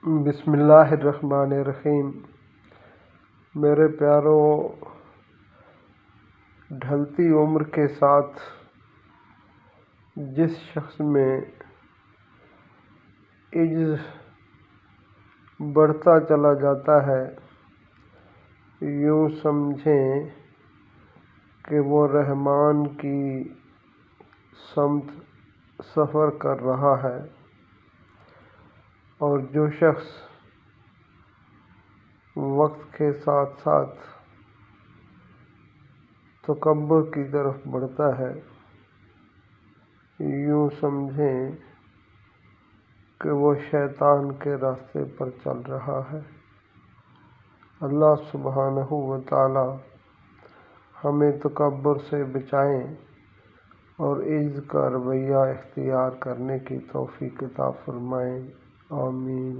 بسم اللہ الرحمن الرحیم۔ میرے پیارو، ڈھلتی عمر کے ساتھ جس شخص میں عجز بڑھتا چلا جاتا ہے، یوں سمجھیں کہ وہ رحمان کی سمت سفر کر رہا ہے، اور جو شخص وقت کے ساتھ ساتھ تکبر کی طرف بڑھتا ہے، یوں سمجھیں کہ وہ شیطان کے راستے پر چل رہا ہے۔ اللہ سبحانہ و تعالی ہمیں تکبر سے بچائیں اور عجز کا رویہ اختیار کرنے کی توفیق عطا فرمائیں۔ آمین۔